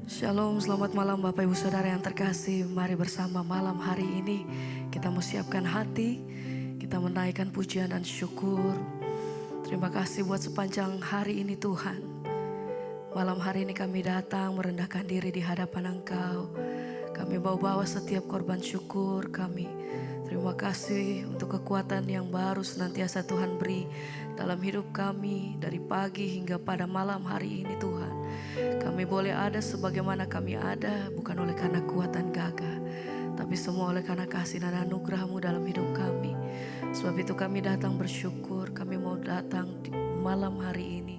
Shalom, selamat malam Bapak Ibu Saudara yang terkasih. Mari bersama malam hari ini kita mau siapkan hati, kita menaikkan pujian dan syukur. Terima kasih buat sepanjang hari ini Tuhan. Malam hari ini kami datang merendahkan diri di hadapan Engkau. Kami bawa setiap korban syukur kami. Terima kasih untuk kekuatan yang baru senantiasa Tuhan beri dalam hidup kami dari pagi hingga pada malam hari ini Tuhan. Kami boleh ada sebagaimana kami ada bukan oleh karena kuatan gagah, tapi semua oleh karena kasih dan anugerah-Mu dalam hidup kami. Sebab itu kami datang bersyukur, kami mau datang di malam hari ini.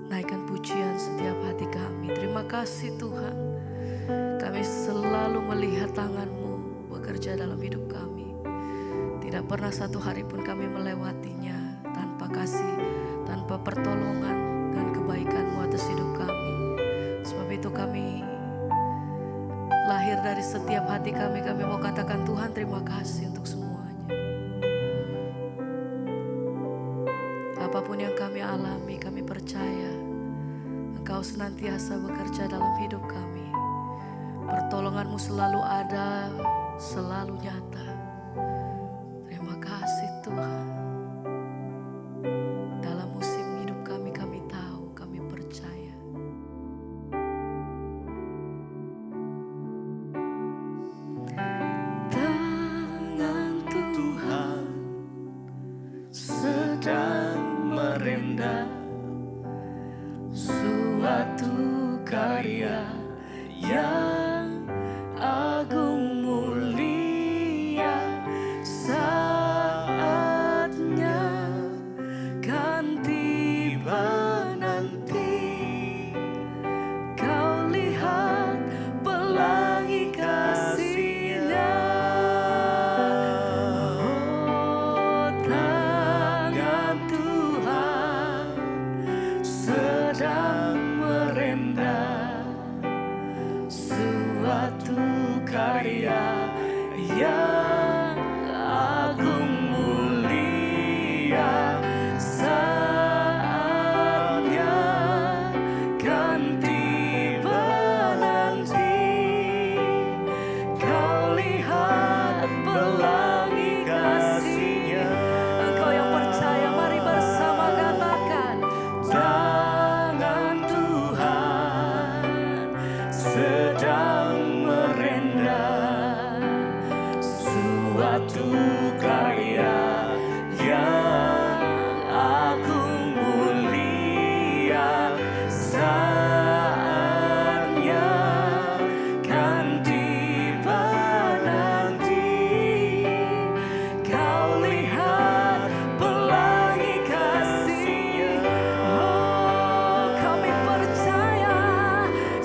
Naikkan pujian setiap hati kami. Terima kasih Tuhan. Kami selalu melihat tangan-Mu bekerja dalam hidup kami. Tidak pernah satu hari pun kami melewatinya tanpa kasih, tanpa pertolongan dan kebaikan-Mu atas hidup kami. Sebab itu kami lahir dari setiap hati kami mau katakan Tuhan terima kasih untuk semuanya. Apapun yang kami alami, kami percaya Engkau senantiasa bekerja dalam hidup kami. Pertolongan-Mu selalu ada, selalu nyata. Terima kasih Tuhan. Dalam musim hidup kami tahu, kami percaya. Tangan Tuhan sedang merendam suatu karya yang agung mulia. Saatnya kan tiba nanti, kau lihat pelangi kasih-Nya. Oh, tangan Tuhan sedang merendam suatu karya yang agung mulia. Saatnya kan tiba nanti, kau lihat pelangi kasih-Nya. Engkau yang percaya, mari bersama katakan, tangan Tuhan sedang merendam suatu karya yang agung mulia. Saatnya kan tiba nanti, kau lihat pelangi kasih. Oh, kami percaya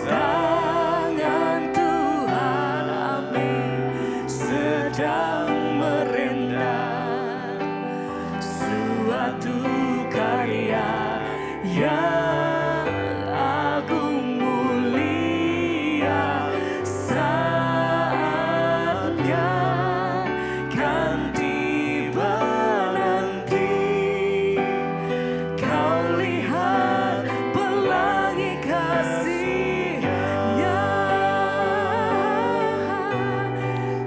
tangan Tuhan, amin, sedang merendam suatu karya yang agung mulia. Saatnya kan tiba nanti, kau lihat pelangi kasih-Nya.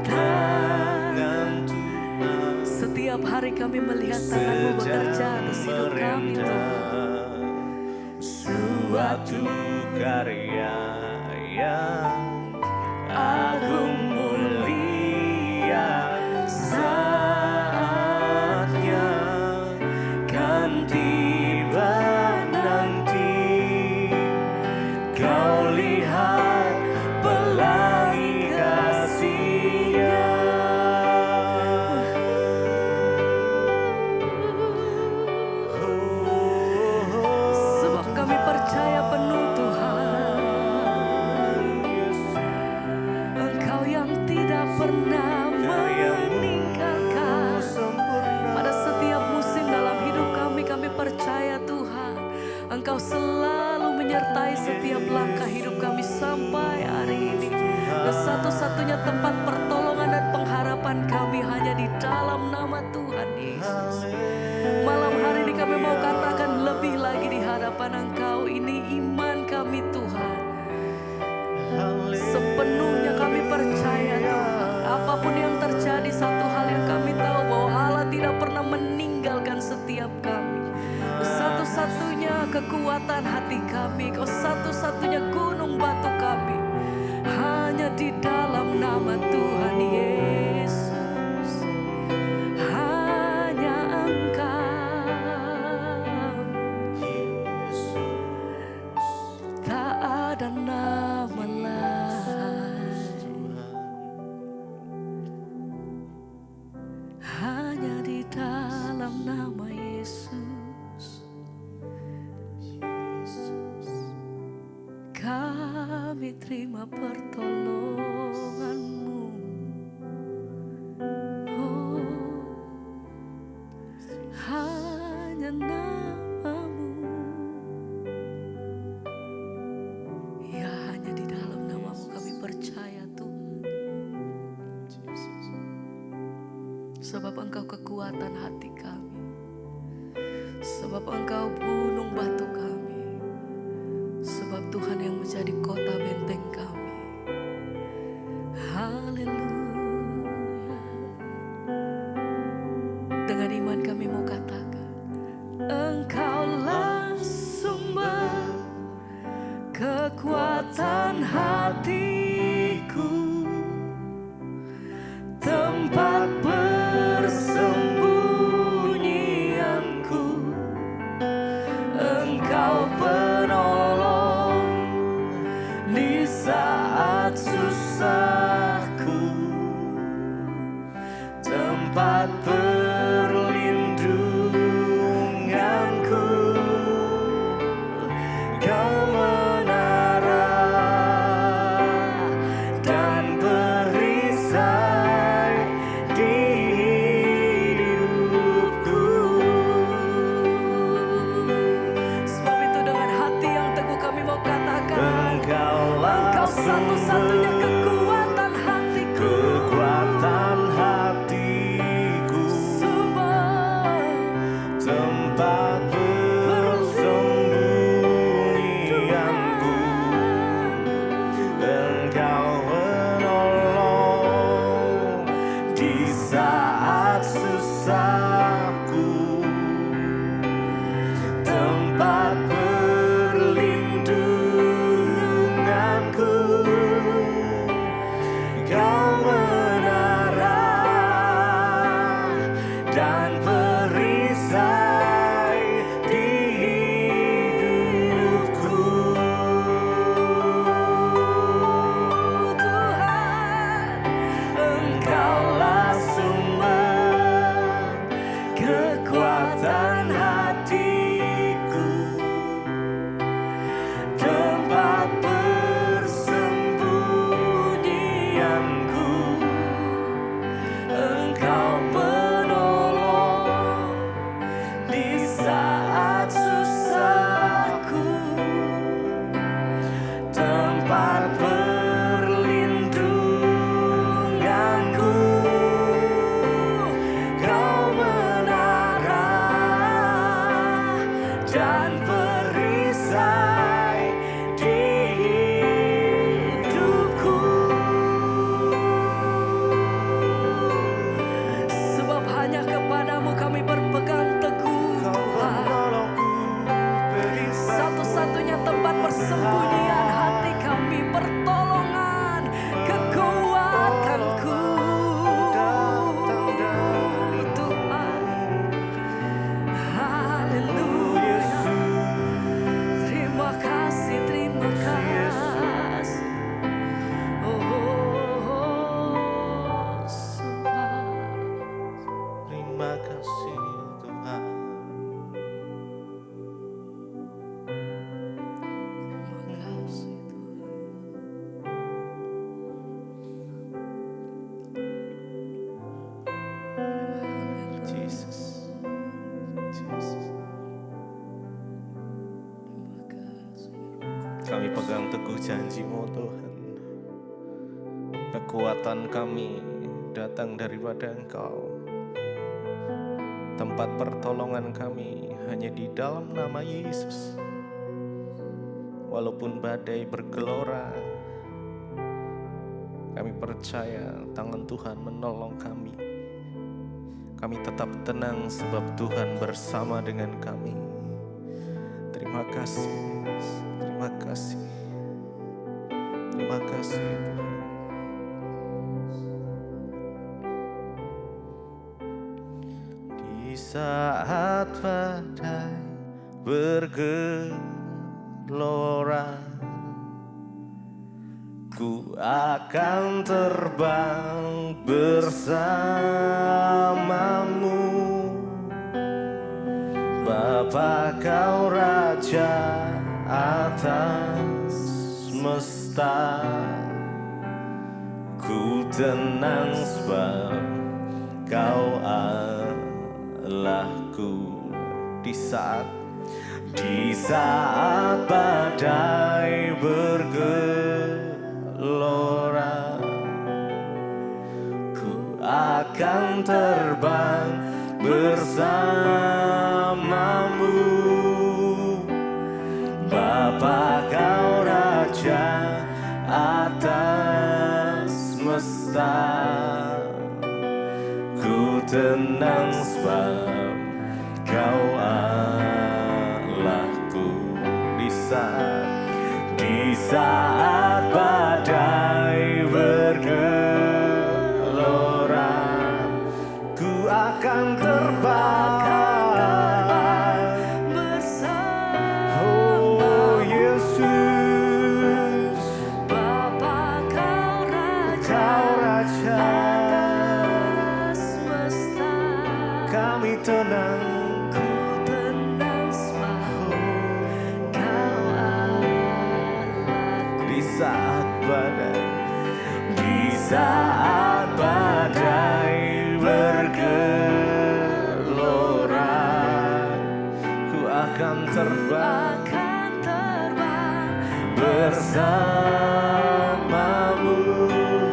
Tangan Tuhan, setiap hari kami melihat tangan-Mu bekerja atas hidup kami Tuhan. Suatu karya yang agung mulia. Saatnya kan tiba nanti, kau lihat pelangi kasih-Nya. Sebab kami percaya penuh Tuhan, Engkau yang tidak pernah meninggalkan. Pada setiap musim dalam hidup kami percaya Tuhan, Engkau selalu menyertai setiap langkah hidup kami sampai hari ini. Dan satu-satunya tempat pertolongan dan pengharapan kami hanya di dalam nama Tuhan Yesus. Malam hari ini kami mau katakan lebih lagi di hadapan Engkau, ini iman kami Tuhan. kekuatan hati kami, Kau satu-satunya gunung batu kami. Hanya di dalam nama Tuhan Yesus, hanya Engkau, tak ada nama lain. Hanya di dalam nama Yesus, kami terima pertolongan-Mu. Oh, hanya nama-Mu. Ya, hanya di dalam nama-Mu kami percaya Tuhan. Sebab Engkau kekuatan hati kami, sebab Engkau gunung batu kami, sebab Tuhan yang menjadi kota benteng kami. Haleluya. Dengan iman kami mau katakan, Engkaulah sumber kekuatan hatiku, tempat persembunyianku. Engkau penolong di saat susahku, tempat perlindunganku. Kau menara dan perisai di hidupku. Sebab itu dengan hati yang teguh kami mau katakan, Engkau satu-satunya kekuatan hatiku, kekuatan hatiku, sumber tempat persembunyianku. Engkau menolong di saat susahku, tempat perlindunganku. Kau menara dan perisai di hidupku. Tuhan, Engkaulah sumber kekuatan hatiku, tempat persembunyianku. Engkau penolong di saat susahku, tempat perlindunganku. Kau menara dan perisai di hidupku. Sebab hanya kepadamu kami berpegang teguh, Tuhan. Satu-satunya tempat persembunyian hati kami, pertolongan, kekuatanku. Tuhan, haleluya. Terima kasih, terima kasih. Oh, Terima kasih Tuhan. terima kasih Tuhan. Jesus. Jesus. Terima kasih. Kami pegang teguh janji-Mu Tuhan. Kekuatan kami datang daripada Engkau. Tempat pertolongan kami hanya di dalam nama Yesus. Walaupun badai bergelora, kami percaya tangan Tuhan menolong kami. Kami tetap tenang sebab Tuhan bersama dengan kami. Terima Terima kasih, terima kasih, terima kasih Tuhan. Di saat badai bergelora, ku akan terbang bersamamu. Bapa kau Raja atas semesta, ku tenang sebab kau Allahku. Di saat badai bergelora, ku akan terbang bersamamu. Bapa kau Raja atas semesta, ku tenang sebab kau Allahku. Di saat badai bergelora, ku akan terbang bersama. Oh Yesus, Bapa kau Raja atas semesta, kami tenang. ku tenang sebab kau Allahku. Di saat badai bergelora, ku akan terbang bersamamu.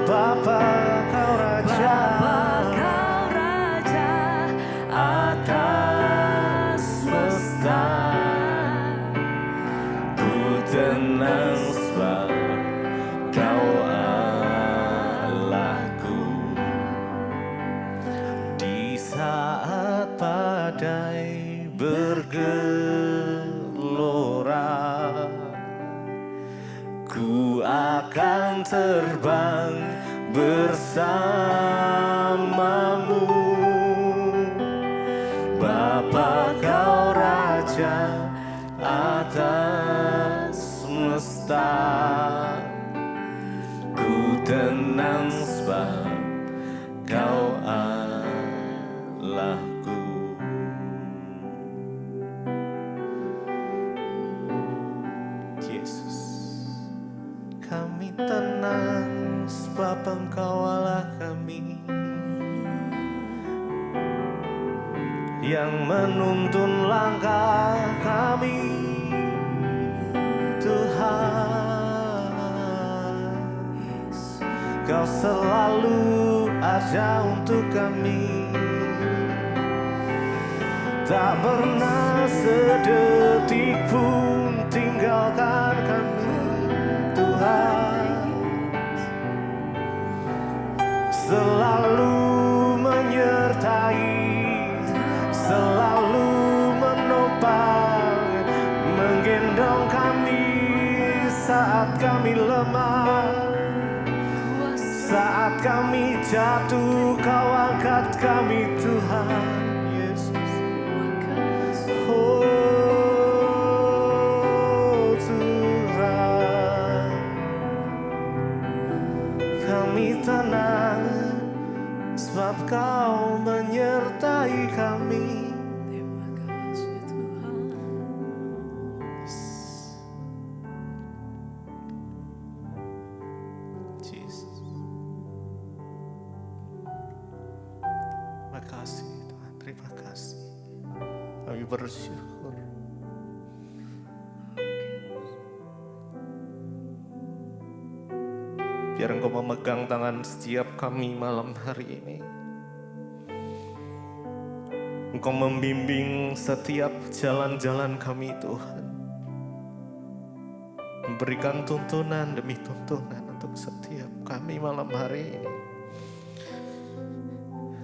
Bapa kau Raja atas semesta, ku tenang sebab kau Allahku. Di saat badai bergelora, ku akan terbang bersamamu. Bapa kau Raja atas semesta, ku tenang sebab kau Allahku. Yesus, kami tenang sebab Engkau Allah kami, yang menuntun langkah kami. Tuhan, Kau selalu ada untuk kami, tak pernah sedetik pun tinggalkan kami. Tuhan, selalu menyertai, selalu menopang, menggendong kami saat kami lemah, saat kami jatuh Kau angkat kami. Tuhan Yesus, oh Tuhan, kami tenang sebab Kau menyertai kami. Terima kasih Tuhan. Jesus. Terima kasih Tuhan, terima kasih. Kami bersyukur. Biar Engkau memegang tangan setiap kami malam hari ini. Engkau membimbing setiap jalan-jalan kami Tuhan. Memberikan tuntunan demi tuntunan untuk setiap kami malam hari ini.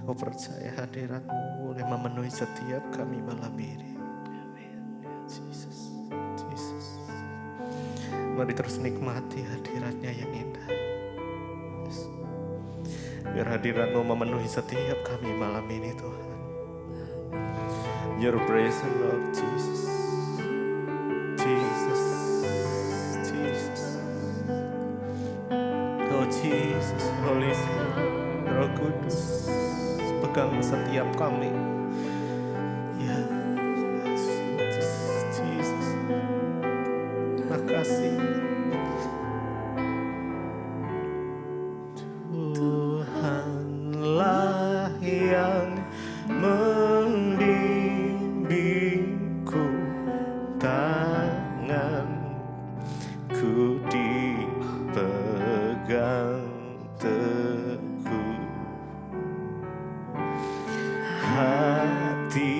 Kau percaya hadirat-Mu boleh memenuhi setiap kami malam ini. Amin. Jesus. Mari terus nikmati hadiratnya yang indah. Yes. Biar hadirat-Mu memenuhi setiap kami malam ini Tuhan. Your presence Lord Jesus. Jesus. Jesus. Oh Jesus, Holy Spirit, Roh Kudus, pegang setiap kami. Yes, Jesus. Makasih. Tuhanlah yang membimbingku, tanganku dipegang teguh, hatiku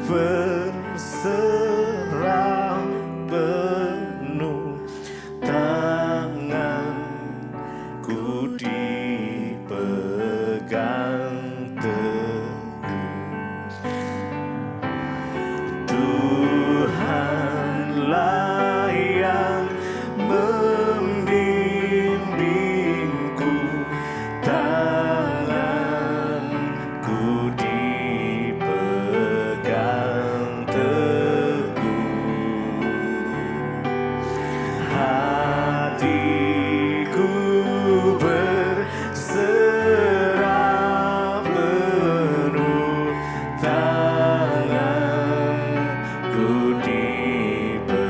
berserah penuh, tanganku dipegang teguh. Tuhanlah yang membimbingku, tanganku dipegang teguh, hatiku berserah penuh, tanganku dipegang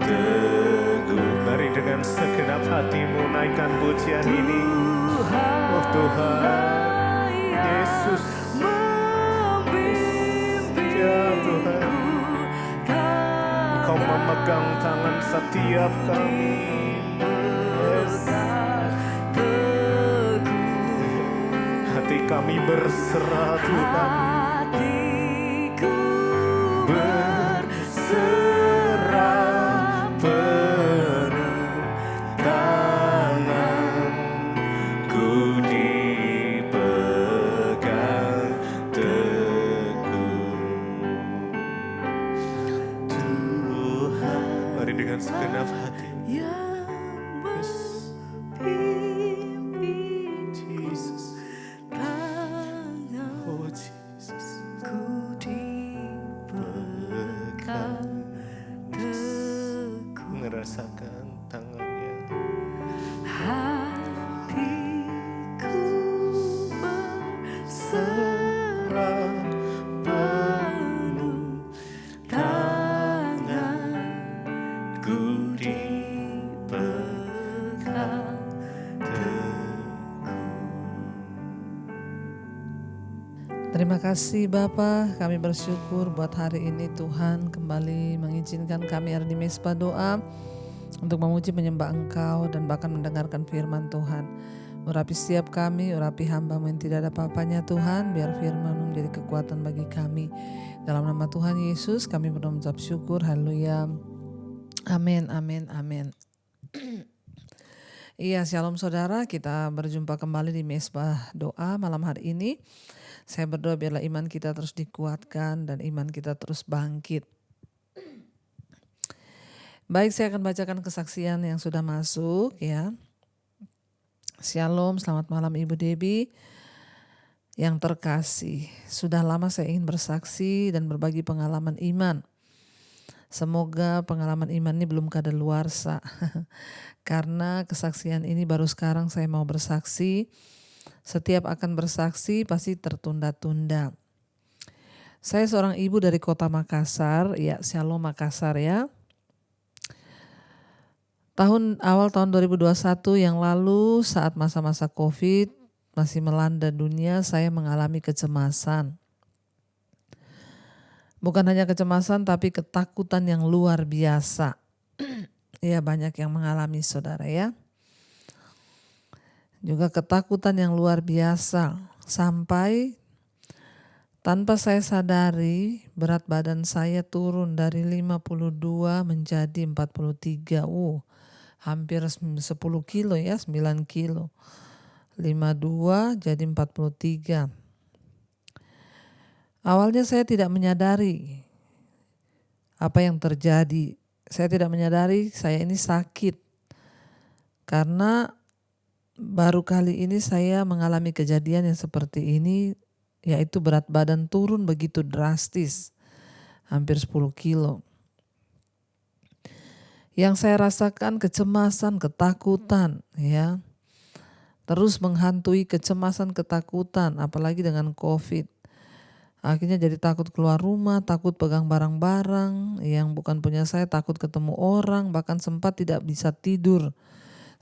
teguh. Mari dengan segenap hatimu naikkan pujian ini. Oh Tuhan Yesus, ya Tuhan, Kau memegang tangan setiap kami. Yes. Hati kami berserah Tuhan, berserah penuh, tanganku dipegang teguh. Tuhan, mari dengan segenap hati. Yes. Jesus. Oh Jesus. Merasakan tangannya. Hatiku berserah penuh, tanganku dipegang teguh. Terima kasih Bapa, kami bersyukur buat hari ini Tuhan kembali mengizinkan kami ada di Mesbah Doa untuk memuji menyembah Engkau dan bahkan mendengarkan firman Tuhan. Urapi setiap kami, urapi hamba-Mu yang tidak ada apa-apanya Tuhan, biar firman-Mu menjadi kekuatan bagi kami. Dalam nama Tuhan Yesus kami berdoa mengucap syukur, haleluya. Amin, amin, amin. Iya, shalom saudara, kita berjumpa kembali di Mesbah Doa malam hari ini. Saya berdoa biarlah iman kita terus dikuatkan dan iman kita terus bangkit. Baik, saya akan bacakan kesaksian yang sudah masuk ya. Shalom, selamat malam Ibu Debbie yang terkasih. Sudah lama saya ingin bersaksi dan berbagi pengalaman iman. Semoga pengalaman iman ini belum kadaluarsa. Karena kesaksian ini baru sekarang saya mau bersaksi. Setiap akan bersaksi pasti tertunda-tunda. Saya seorang ibu dari kota Makassar, ya Shalom Makassar ya. Awal tahun 2021 yang lalu saat masa-masa COVID masih melanda dunia, saya mengalami kecemasan. Bukan hanya kecemasan tapi ketakutan yang luar biasa. Ya banyak yang mengalami saudara ya. Juga ketakutan yang luar biasa sampai tanpa saya sadari berat badan saya turun dari 52 menjadi 43. Hampir 10 kilo ya, 9 kilo. 52 jadi 43. Awalnya saya tidak menyadari apa yang terjadi. Saya tidak menyadari saya ini sakit karena baru kali ini saya mengalami kejadian yang seperti ini, yaitu berat badan turun begitu drastis, hampir 10 kilo. Yang saya rasakan kecemasan, ketakutan, ya. Terus menghantui kecemasan, ketakutan, apalagi dengan COVID. Akhirnya jadi takut keluar rumah, takut pegang barang-barang yang bukan punya saya, takut ketemu orang, bahkan sempat tidak bisa tidur.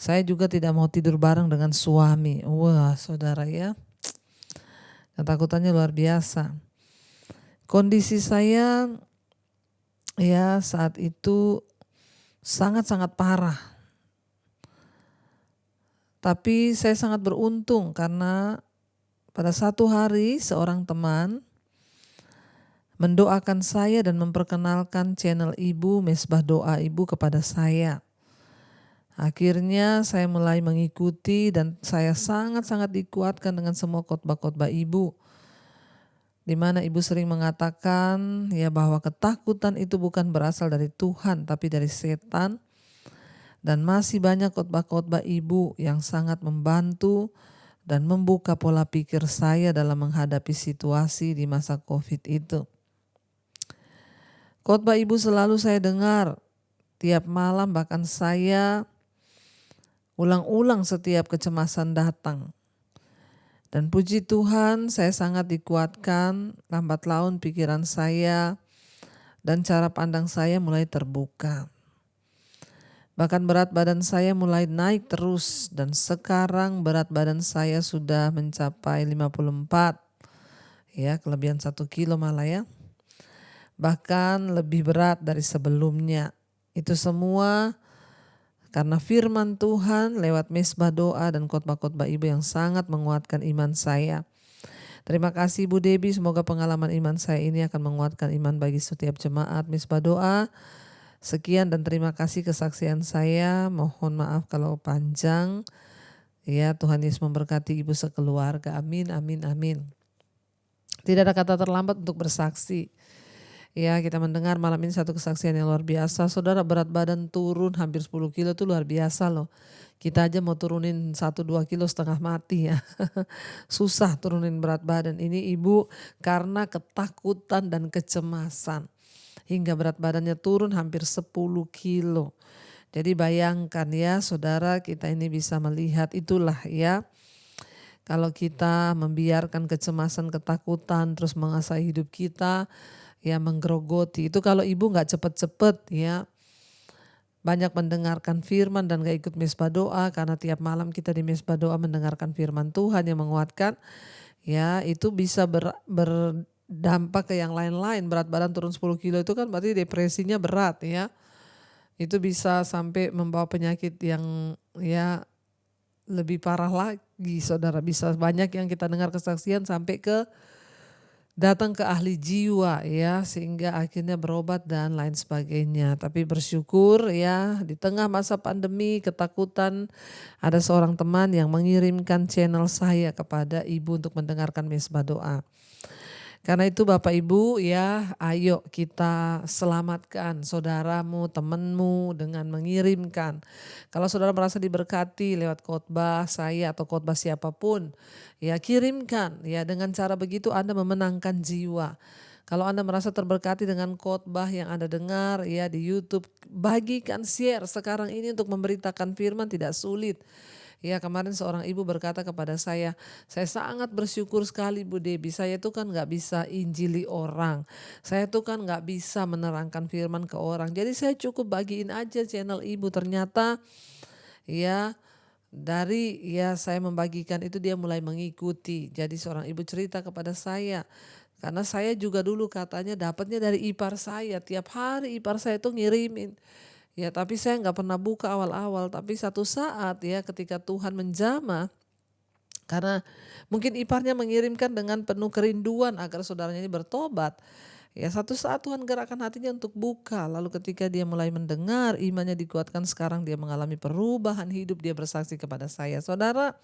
Saya juga tidak mau tidur bareng dengan suami. Wah, saudara ya, ketakutannya luar biasa. Kondisi saya ya saat itu sangat-sangat parah. Tapi saya sangat beruntung karena pada satu hari seorang teman mendoakan saya dan memperkenalkan channel Ibu, Mesbah Doa Ibu kepada saya. Akhirnya saya mulai mengikuti dan saya sangat-sangat dikuatkan dengan semua khotbah-khotbah Ibu. Di mana Ibu sering mengatakan ya bahwa ketakutan itu bukan berasal dari Tuhan tapi dari setan. Dan masih banyak khotbah-khotbah Ibu yang sangat membantu dan membuka pola pikir saya dalam menghadapi situasi di masa COVID itu. Khotbah Ibu selalu saya dengar tiap malam, bahkan saya ulang-ulang setiap kecemasan datang. Dan puji Tuhan saya sangat dikuatkan, lambat laun pikiran saya dan cara pandang saya mulai terbuka. Bahkan berat badan saya mulai naik terus dan sekarang berat badan saya sudah mencapai 54. Ya, kelebihan 1 kilo malah ya. Bahkan lebih berat dari sebelumnya. Itu semua karena firman Tuhan lewat mesbah doa dan khotbah-khotbah Ibu yang sangat menguatkan iman saya. Terima kasih Bu Debbie, semoga pengalaman iman saya ini akan menguatkan iman bagi setiap jemaat mesbah doa. Sekian dan terima kasih kesaksian saya. Mohon maaf kalau panjang. Ya, Tuhan Yesus memberkati Ibu sekeluarga. Amin, amin, amin. Tidak ada kata terlambat untuk bersaksi. Ya, kita mendengar malam ini satu kesaksian yang luar biasa. Saudara, berat badan turun hampir 10 kilo itu luar biasa loh. Kita aja mau turunin 1-2 kilo setengah mati ya. Susah turunin berat badan. Ini Ibu karena ketakutan dan kecemasan. Hingga berat badannya turun hampir 10 kilo. Jadi bayangkan ya saudara, kita ini bisa melihat itulah ya. Kalau kita membiarkan kecemasan, ketakutan terus mengasai hidup kita, ya menggerogoti. Itu kalau Ibu gak cepet-cepet ya. Banyak mendengarkan firman dan gak ikut mesbah doa. Karena tiap malam kita di mesbah doa mendengarkan firman Tuhan yang menguatkan. Ya itu bisa berdampak ke yang lain-lain. Berat badan turun 10 kilo itu kan berarti depresinya berat ya. Itu bisa sampai membawa penyakit yang ya lebih parah lagi saudara. Bisa banyak yang kita dengar kesaksian sampai ke datang ke ahli jiwa ya, sehingga akhirnya berobat dan lain sebagainya. Tapi bersyukur ya di tengah masa pandemi ketakutan ada seorang teman yang mengirimkan channel saya kepada Ibu untuk mendengarkan mesbah doa. Karena itu Bapak Ibu ya, ayo kita selamatkan saudaramu, temanmu dengan mengirimkan. Kalau saudara merasa diberkati lewat khotbah saya atau khotbah siapapun, ya kirimkan. Ya dengan cara begitu Anda memenangkan jiwa. Kalau Anda merasa terberkati dengan khotbah yang Anda dengar ya di YouTube, bagikan, share. Sekarang ini untuk memberitakan firman tidak sulit. Ya kemarin seorang ibu berkata kepada saya sangat bersyukur sekali Bu Debbie, saya itu kan gak bisa injili orang, saya itu kan gak bisa menerangkan firman ke orang, jadi saya cukup bagiin aja channel Ibu. Ternyata ya dari ya saya membagikan itu dia mulai mengikuti. Jadi seorang ibu cerita kepada saya, karena saya juga dulu katanya dapatnya dari ipar saya, tiap hari ipar saya itu ngirimin. Ya tapi saya gak pernah buka awal-awal, tapi satu saat ya ketika Tuhan menjamah, karena mungkin iparnya mengirimkan dengan penuh kerinduan agar saudaranya ini bertobat. Ya satu saat Tuhan gerakkan hatinya untuk buka, lalu ketika dia mulai mendengar, imannya dikuatkan, sekarang dia mengalami perubahan hidup, dia bersaksi kepada saya. Saudara,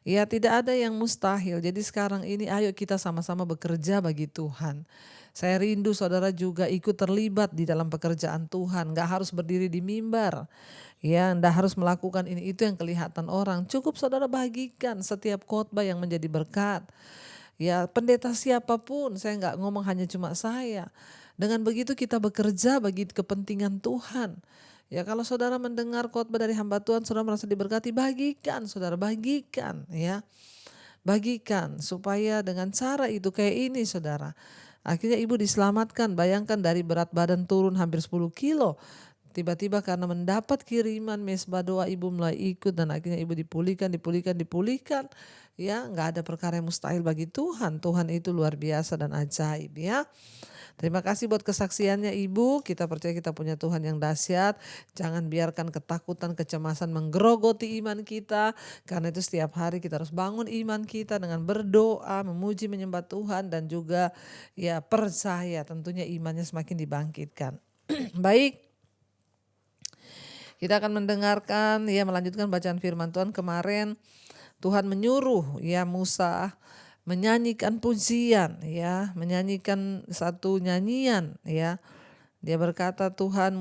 Ya, tidak ada yang mustahil. Jadi sekarang ini ayo kita sama-sama bekerja bagi Tuhan. Saya rindu saudara juga ikut terlibat di dalam pekerjaan Tuhan. Gak harus berdiri di mimbar. Ya, Anda harus melakukan ini itu yang kelihatan orang. Cukup saudara bagikan setiap khotbah yang menjadi berkat. Ya, pendeta siapapun, saya nggak ngomong hanya cuma saya. Dengan begitu kita bekerja bagi kepentingan Tuhan. Ya, kalau saudara mendengar khotbah dari hamba Tuhan, saudara merasa diberkati, bagikan, saudara bagikan, ya. Bagikan supaya dengan cara itu kayak ini saudara. Akhirnya ibu diselamatkan, bayangkan dari berat badan turun hampir 10 kilo. Tiba-tiba karena mendapat kiriman mesbah doa ibu mulai ikut dan akhirnya ibu dipulihkan. Ya, nggak ada perkara yang mustahil bagi Tuhan. Tuhan itu luar biasa dan ajaib, ya. Terima kasih buat kesaksiannya ibu. Kita percaya kita punya Tuhan yang dahsyat. Jangan biarkan ketakutan, kecemasan menggerogoti iman kita. Karena itu setiap hari kita harus bangun iman kita dengan berdoa, memuji, menyembah Tuhan dan juga ya percaya. Tentunya imannya semakin dibangkitkan. Baik. Kita akan mendengarkan ya melanjutkan bacaan firman Tuhan. Kemarin Tuhan menyuruh ya Musa menyanyikan pujian ya, menyanyikan satu nyanyian ya. Dia berkata Tuhan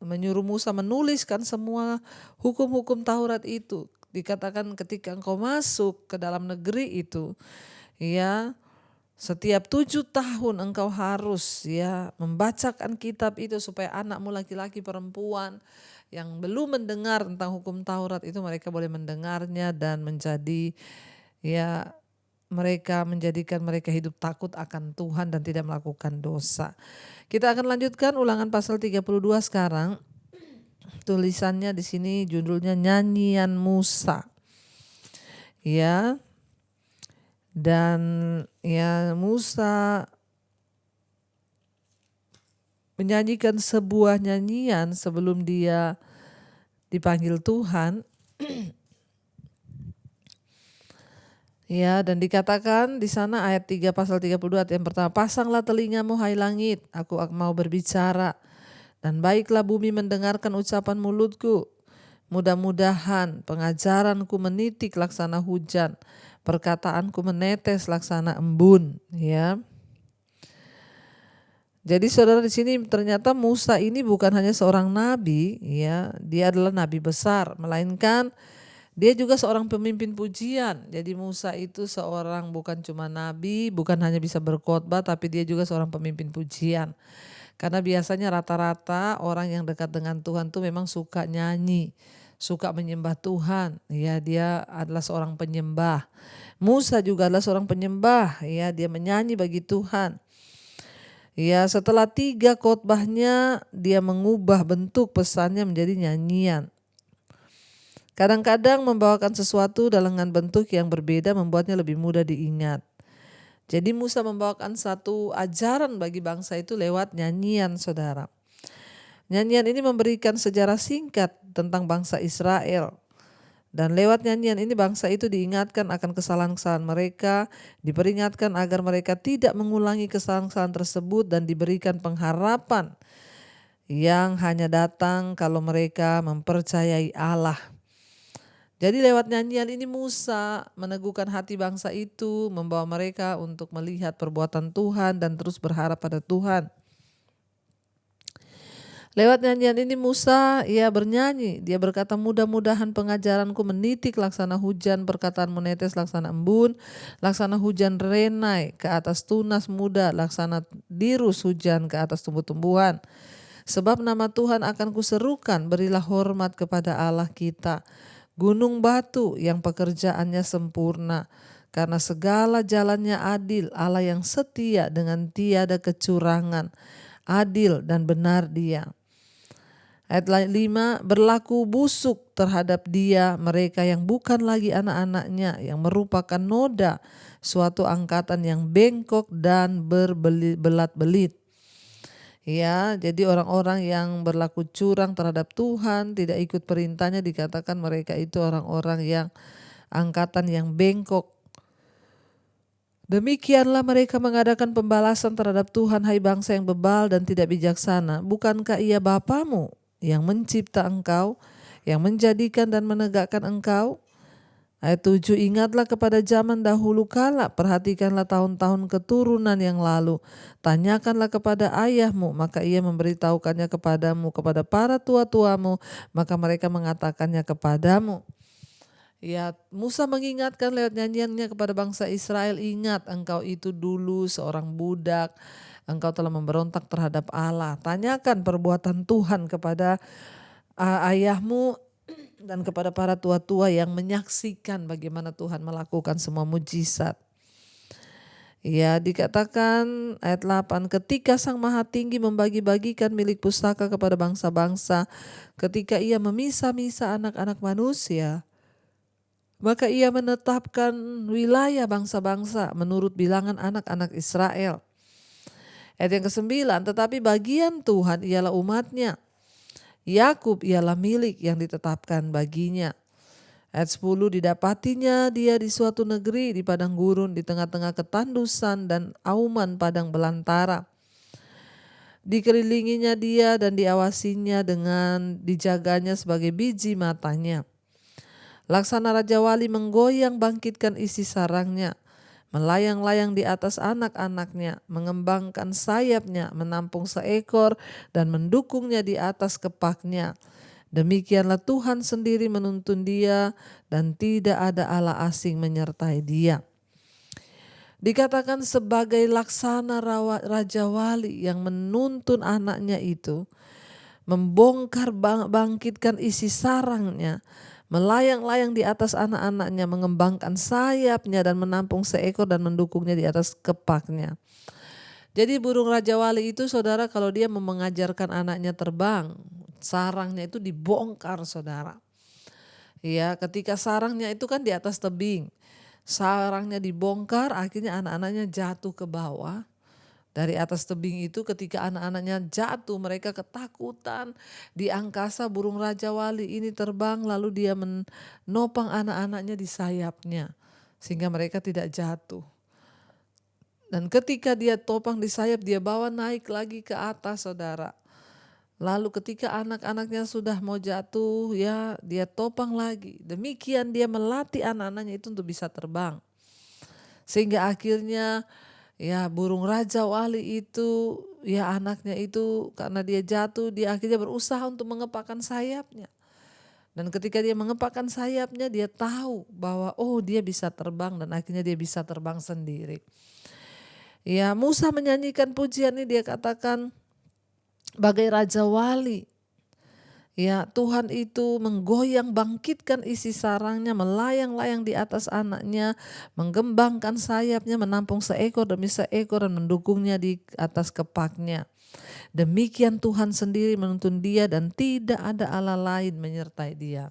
menyuruh Musa menuliskan semua hukum-hukum Taurat itu. Dikatakan ketika engkau masuk ke dalam negeri itu ya, setiap 7 tahun engkau harus ya membacakan kitab itu supaya anakmu laki-laki perempuan yang belum mendengar tentang hukum Taurat itu mereka boleh mendengarnya dan menjadi ya menjadikan mereka hidup takut akan Tuhan dan tidak melakukan dosa. Kita akan lanjutkan Ulangan pasal 32 sekarang. Tulisannya di sini judulnya Nyanyian Musa. Ya. Dan ya Musa menyanyikan sebuah nyanyian sebelum dia dipanggil Tuhan. Ya, dan dikatakan di sana ayat 3 pasal 32 ayat yang pertama, pasanglah telingamu hai langit, aku mau berbicara, dan baiklah bumi mendengarkan ucapan mulutku. Mudah-mudahan pengajaranku menitik laksana hujan, perkataanku menetes laksana embun, ya. Jadi saudara di sini ternyata Musa ini bukan hanya seorang nabi, ya, dia adalah nabi besar, melainkan dia juga seorang pemimpin pujian. Jadi Musa itu seorang bukan cuma nabi, bukan hanya bisa berkhotbah, tapi dia juga seorang pemimpin pujian. Karena biasanya rata-rata orang yang dekat dengan Tuhan tuh memang suka nyanyi, suka menyembah Tuhan. Ya, dia adalah seorang penyembah. Musa juga adalah seorang penyembah, ya, dia menyanyi bagi Tuhan. Ya, setelah 3 khotbahnya dia mengubah bentuk pesannya menjadi nyanyian. Kadang-kadang membawakan sesuatu dengan bentuk yang berbeda membuatnya lebih mudah diingat. Jadi Musa membawakan satu ajaran bagi bangsa itu lewat nyanyian saudara. Nyanyian ini memberikan sejarah singkat tentang bangsa Israel. Dan lewat nyanyian ini bangsa itu diingatkan akan kesalahan-kesalahan mereka, diperingatkan agar mereka tidak mengulangi kesalahan-kesalahan tersebut dan diberikan pengharapan yang hanya datang kalau mereka mempercayai Allah. Jadi lewat nyanyian ini Musa meneguhkan hati bangsa itu, membawa mereka untuk melihat perbuatan Tuhan dan terus berharap pada Tuhan. Lewat nyanyian ini Musa bernyanyi, dia berkata mudah-mudahan pengajaranku menitik laksana hujan, perkataanmu netes laksana embun, laksana hujan renai ke atas tunas muda, laksana dirus hujan ke atas tumbuh-tumbuhan. Sebab nama Tuhan akan kuserukan, berilah hormat kepada Allah kita. Gunung batu yang pekerjaannya sempurna, karena segala jalannya adil, Allah yang setia dengan tiada kecurangan, adil dan benar dia. Ayat 5, berlaku busuk terhadap dia mereka yang bukan lagi anak-anaknya, yang merupakan noda, suatu angkatan yang bengkok dan berbelat-belit. Ya, jadi orang-orang yang berlaku curang terhadap Tuhan, tidak ikut perintahnya, dikatakan mereka itu orang-orang yang angkatan yang bengkok. Demikianlah mereka mengadakan pembalasan terhadap Tuhan, hai bangsa yang bebal dan tidak bijaksana. Bukankah ia Bapamu yang mencipta engkau, yang menjadikan dan menegakkan engkau? Ayat 7, ingatlah kepada zaman dahulu kala, perhatikanlah tahun-tahun keturunan yang lalu. Tanyakanlah kepada ayahmu, maka ia memberitahukannya kepadamu, kepada para tua-tuamu, maka mereka mengatakannya kepadamu. Ya, Musa mengingatkan lewat nyanyiannya kepada bangsa Israel, ingat engkau itu dulu seorang budak, engkau telah memberontak terhadap Allah. Tanyakan perbuatan Tuhan kepada ayahmu dan kepada para tua-tua yang menyaksikan bagaimana Tuhan melakukan semua mujizat. Ya, dikatakan ayat 8, ketika Sang Maha Tinggi membagi-bagikan milik pusaka kepada bangsa-bangsa, ketika ia memisah-misah anak-anak manusia, maka ia menetapkan wilayah bangsa-bangsa menurut bilangan anak-anak Israel. Ayat yang ke-9, tetapi bagian Tuhan ialah umatnya. Yakub ialah milik yang ditetapkan baginya. Ayat 10, didapatinya dia di suatu negeri di padang gurun di tengah-tengah ketandusan dan auman padang belantara. Dikelilinginya dia dan diawasinya dengan dijaganya sebagai biji matanya. Laksana Raja Wali menggoyang bangkitkan isi sarangnya, melayang-layang di atas anak-anaknya, mengembangkan sayapnya, menampung seekor dan mendukungnya di atas kepaknya. Demikianlah Tuhan sendiri menuntun dia dan tidak ada Allah asing menyertai dia. Dikatakan sebagai laksana Raja Wali yang menuntun anaknya itu, membongkar bangkitkan isi sarangnya, melayang-layang di atas anak-anaknya, mengembangkan sayapnya dan menampung seekor dan mendukungnya di atas kepaknya. Jadi burung Raja Wali itu saudara, kalau dia mau mengajarkan anaknya terbang, sarangnya itu dibongkar saudara. Ya, ketika sarangnya itu kan di atas tebing, sarangnya dibongkar, akhirnya anak-anaknya jatuh ke bawah. Dari atas tebing itu ketika anak-anaknya jatuh, mereka ketakutan. Di angkasa burung Raja Wali ini terbang, lalu dia menopang anak-anaknya di sayapnya sehingga mereka tidak jatuh. Dan ketika dia topang di sayap, dia bawa naik lagi ke atas saudara. Lalu ketika anak-anaknya sudah mau jatuh, ya dia topang lagi. Demikian dia melatih anak-anaknya itu untuk bisa terbang. Sehingga akhirnya ya burung Raja Wali itu, ya anaknya itu karena dia jatuh, dia akhirnya berusaha untuk mengepakkan sayapnya. Dan ketika dia mengepakkan sayapnya, dia tahu bahwa oh dia bisa terbang dan akhirnya dia bisa terbang sendiri. Ya, Musa menyanyikan pujian ini, dia katakan bagai Raja Wali. Ya, Tuhan itu menggoyang bangkitkan isi sarangnya, melayang-layang di atas anaknya, mengembangkan sayapnya, menampung seekor demi seekor dan mendukungnya di atas kepaknya. Demikian Tuhan sendiri menuntun dia dan tidak ada Allah lain menyertai dia.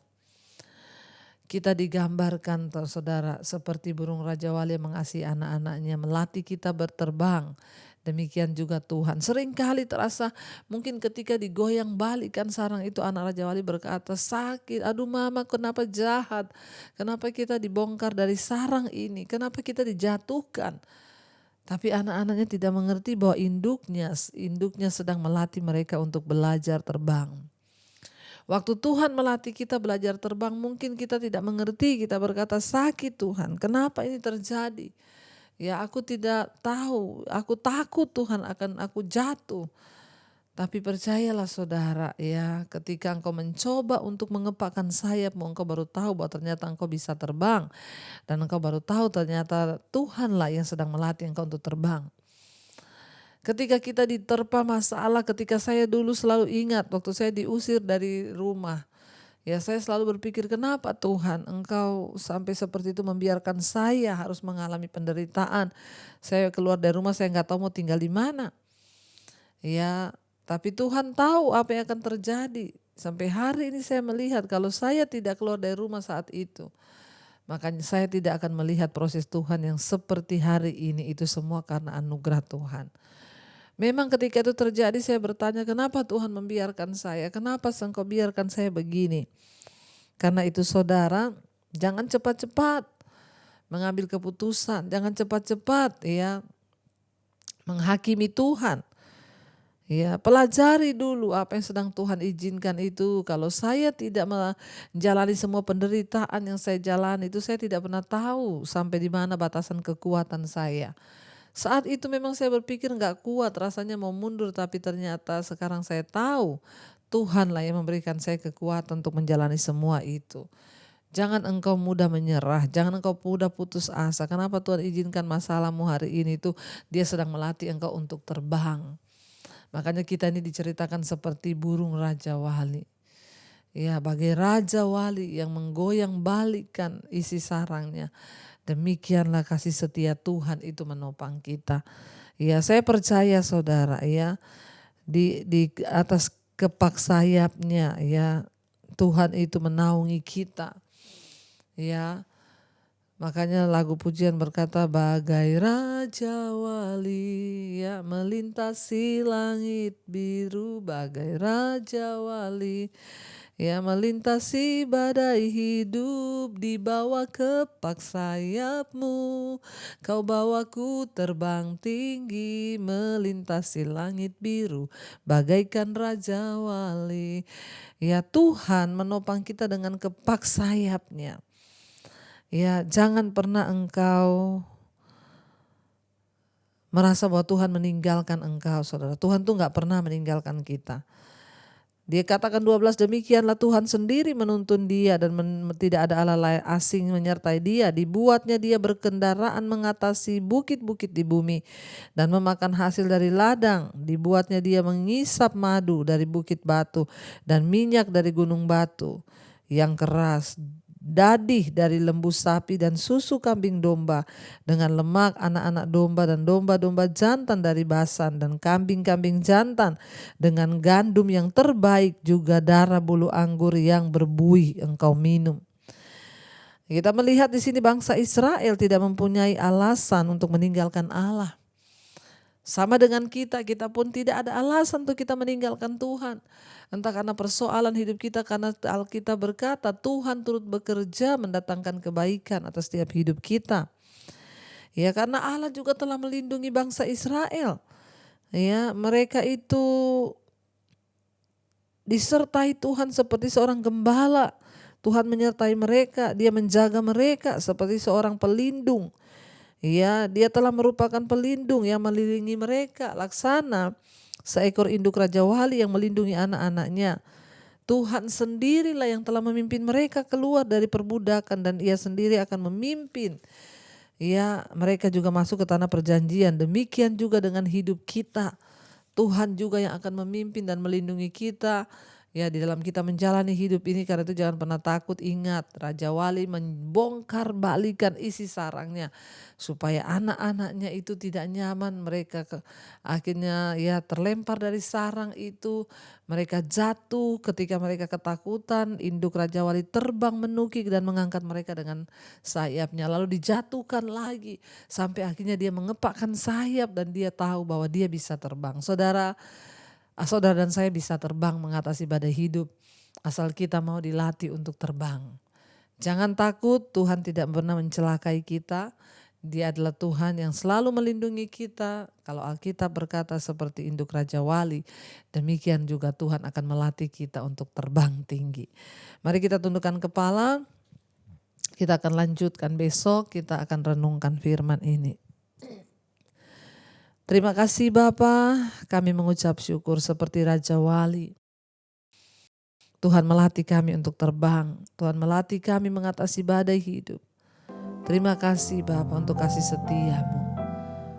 Kita digambarkan saudara seperti burung Raja Wali yang mengasihi anak-anaknya, melatih kita berterbang. Demikian juga Tuhan. Seringkali terasa mungkin ketika digoyang balikkan sarang itu, anak Raja Wali berkata sakit, aduh mama kenapa jahat, kenapa kita dibongkar dari sarang ini, kenapa kita dijatuhkan. Tapi anak-anaknya tidak mengerti bahwa induknya sedang melatih mereka untuk belajar terbang. Waktu Tuhan melatih kita belajar terbang, mungkin kita tidak mengerti, kita berkata sakit Tuhan, kenapa ini terjadi? Ya aku tidak tahu, aku takut Tuhan akan aku jatuh. Tapi percayalah saudara ya, ketika engkau mencoba untuk mengepakkan sayapmu, engkau baru tahu bahwa ternyata engkau bisa terbang. Dan engkau baru tahu ternyata Tuhanlah yang sedang melatih engkau untuk terbang. Ketika kita diterpa masalah, ketika saya dulu selalu ingat waktu saya diusir dari rumah. Ya saya selalu berpikir kenapa Tuhan engkau sampai seperti itu membiarkan saya harus mengalami penderitaan. Saya keluar dari rumah, saya gak tahu mau tinggal di mana. Ya tapi Tuhan tahu apa yang akan terjadi. Sampai hari ini saya melihat kalau saya tidak keluar dari rumah saat itu, makanya saya tidak akan melihat proses Tuhan yang seperti hari ini. Itu semua karena anugerah Tuhan. Memang ketika itu terjadi saya bertanya kenapa Tuhan membiarkan saya, kenapa Engkau biarkan saya begini. Karena itu saudara, jangan cepat-cepat mengambil keputusan, jangan cepat-cepat ya menghakimi Tuhan. Ya, pelajari dulu apa yang sedang Tuhan izinkan itu. Kalau saya tidak menjalani semua penderitaan yang saya jalani itu, saya tidak pernah tahu sampai di mana batasan kekuatan saya. Saat itu memang saya berpikir nggak kuat, rasanya mau mundur, tapi ternyata sekarang saya tahu Tuhanlah yang memberikan saya kekuatan untuk menjalani semua itu. Jangan engkau mudah menyerah, jangan engkau mudah putus asa. Kenapa Tuhan izinkan masalahmu hari ini itu? Dia sedang melatih engkau untuk terbang. Makanya kita ini diceritakan seperti burung Raja Wali. Ya, bagai Raja Wali yang menggoyang balikkan isi sarangnya. Demikianlah kasih setia Tuhan itu menopang kita. Ya, saya percaya saudara ya, di atas kepak sayapnya ya, Tuhan itu menaungi kita. Ya, makanya lagu pujian berkata bagai Raja Wali ya melintasi langit biru, bagai Raja Wali ya melintasi badai hidup, di bawah kepak sayapmu kau bawaku terbang tinggi, melintasi langit biru bagaikan Raja Wali. Ya, Tuhan menopang kita dengan kepak sayapnya. Ya, jangan pernah engkau merasa bahwa Tuhan meninggalkan engkau, saudara. Tuhan tuh gak pernah meninggalkan kita. Dia katakan 12, demikianlah Tuhan sendiri menuntun dia dan tidak ada Allah lain asing menyertai dia. Dibuatnya dia berkendaraan mengatasi bukit-bukit di bumi dan memakan hasil dari ladang. Dibuatnya dia mengisap madu dari bukit batu dan minyak dari gunung batu yang keras, dadih dari lembu sapi dan susu kambing domba, dengan lemak anak-anak domba dan domba-domba jantan dari Basan dan kambing-kambing jantan, dengan gandum yang terbaik, juga darah bulu anggur yang berbuih engkau minum. Kita melihat di sini bangsa Israel tidak mempunyai alasan untuk meninggalkan Allah. Sama dengan kita pun tidak ada alasan untuk kita meninggalkan Tuhan. Entah karena persoalan hidup kita, karena Alkitab berkata Tuhan turut bekerja mendatangkan kebaikan atas setiap hidup kita. Ya, karena Allah juga telah melindungi bangsa Israel. Ya, mereka itu disertai Tuhan seperti seorang gembala. Tuhan menyertai mereka, dia menjaga mereka seperti seorang pelindung. Ya, dia telah merupakan pelindung yang melindungi mereka, laksana seekor induk Raja Wali yang melindungi anak-anaknya. Tuhan sendirilah yang telah memimpin mereka keluar dari perbudakan dan ia sendiri akan memimpin. Ya, mereka juga masuk ke tanah perjanjian. Demikian juga dengan hidup kita. Tuhan juga yang akan memimpin dan melindungi kita. Ya, di dalam kita menjalani hidup ini, karena itu jangan pernah takut. Ingat, Raja Wali membongkar balikan isi sarangnya supaya anak-anaknya itu tidak nyaman. Mereka akhirnya ya terlempar dari sarang itu, mereka jatuh ketika mereka ketakutan. Induk Raja Wali terbang menukik dan mengangkat mereka dengan sayapnya, lalu dijatuhkan lagi sampai akhirnya dia mengepakkan sayap dan dia tahu bahwa dia bisa terbang. Saudara dan saya bisa terbang mengatasi badai hidup asal kita mau dilatih untuk terbang. Jangan takut, Tuhan tidak pernah mencelakai kita. Dia adalah Tuhan yang selalu melindungi kita. Kalau Alkitab berkata seperti induk Raja Wali, demikian juga Tuhan akan melatih kita untuk terbang tinggi. Mari kita tundukkan kepala. Kita akan lanjutkan besok, kita akan renungkan firman ini. Terima kasih Bapa, kami mengucap syukur seperti Raja Wali. Tuhan melatih kami untuk terbang, Tuhan melatih kami mengatasi badai hidup. Terima kasih Bapa untuk kasih setiamu.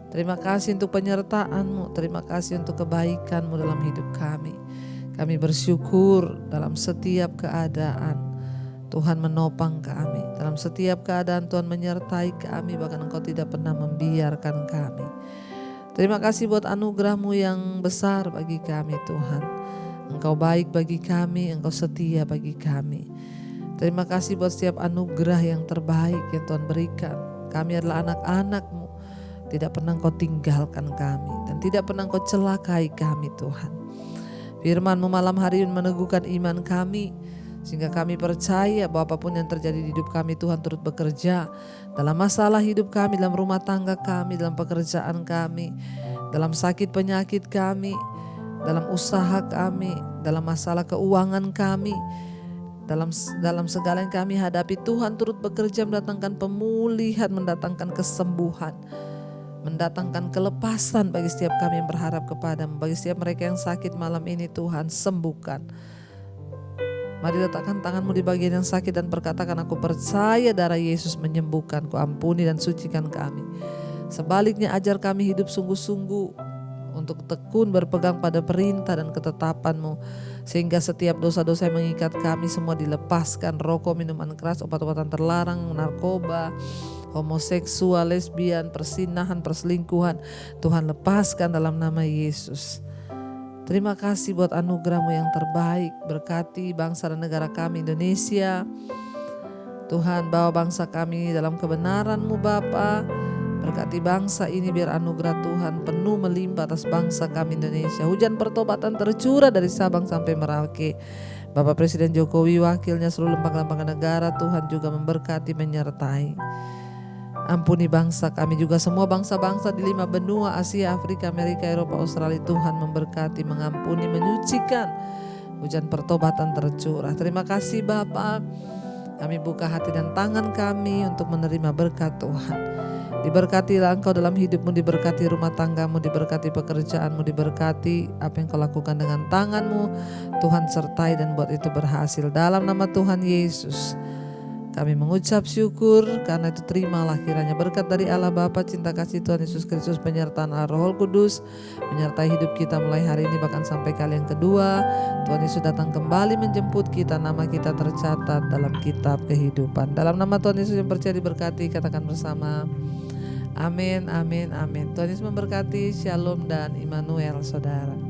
Terima kasih untuk penyertaan-Mu, terima kasih untuk kebaikan-Mu dalam hidup kami. Kami bersyukur dalam setiap keadaan. Tuhan menopang kami, dalam setiap keadaan Tuhan menyertai kami, bahkan Engkau tidak pernah membiarkan kami. Terima kasih buat anugerah-Mu yang besar bagi kami Tuhan. Engkau baik bagi kami, Engkau setia bagi kami. Terima kasih buat setiap anugerah yang terbaik yang Tuhan berikan. Kami adalah anak-anak-Mu. Tidak pernah Engkau tinggalkan kami dan tidak pernah Engkau celakai kami Tuhan. Firman-Mu malam hari ini meneguhkan iman kami, sehingga kami percaya bahwa apapun yang terjadi di hidup kami, Tuhan turut bekerja dalam masalah hidup kami, dalam rumah tangga kami, dalam pekerjaan kami, dalam sakit penyakit kami. dalam usaha kami, dalam masalah keuangan kami, dalam segala yang kami hadapi. Tuhan turut bekerja mendatangkan pemulihan, mendatangkan kesembuhan, mendatangkan kelepasan bagi setiap kami yang berharap kepadamu. Bagi setiap mereka yang sakit malam ini, Tuhan sembuhkan. Mari letakkan tanganmu di bagian yang sakit dan berkatakan, aku percaya darah Yesus menyembuhkan, ku ampuni dan sucikan kami. Sebaliknya ajar kami hidup sungguh-sungguh untuk tekun berpegang pada perintah dan ketetapan-Mu, sehingga setiap dosa-dosa yang mengikat kami semua dilepaskan. Rokok, minuman keras, obat-obatan terlarang, narkoba, homoseksual, lesbian, persinahan, perselingkuhan, Tuhan lepaskan dalam nama Yesus. Terima kasih buat anugerah-Mu yang terbaik. Berkati bangsa dan negara kami Indonesia. Tuhan, bawa bangsa kami dalam kebenaran-Mu Bapa. Berkati bangsa ini biar anugerah Tuhan penuh melimpah atas bangsa kami Indonesia. Hujan pertobatan tercurah dari Sabang sampai Merauke. Bapak Presiden Jokowi, wakilnya, seluruh lembaga-lembaga negara, Tuhan juga memberkati, menyertai. Ampuni bangsa kami juga, semua bangsa-bangsa di 5 benua, Asia, Afrika, Amerika, Eropa, Australia. Tuhan memberkati, mengampuni, menyucikan. Hujan pertobatan tercurah. Terima kasih Bapa. Kami buka hati dan tangan kami untuk menerima berkat Tuhan. Diberkatilah Engkau dalam hidupmu, diberkati rumah tanggamu, diberkati pekerjaanmu, diberkati apa yang Kau lakukan dengan tanganmu. Tuhan sertai dan buat itu berhasil. Dalam nama Tuhan Yesus kami mengucap syukur, karena itu terimalah kiranya berkat dari Allah Bapa, cinta kasih Tuhan Yesus Kristus, penyertaan Roh Kudus menyertai hidup kita mulai hari ini bahkan sampai kali yang kedua. Tuhan Yesus datang kembali menjemput kita, nama kita tercatat dalam kitab kehidupan. Dalam nama Tuhan Yesus yang percaya diberkati, katakan bersama, amin, amin, amin. Tuhan Yesus memberkati. Shalom dan Immanuel saudara.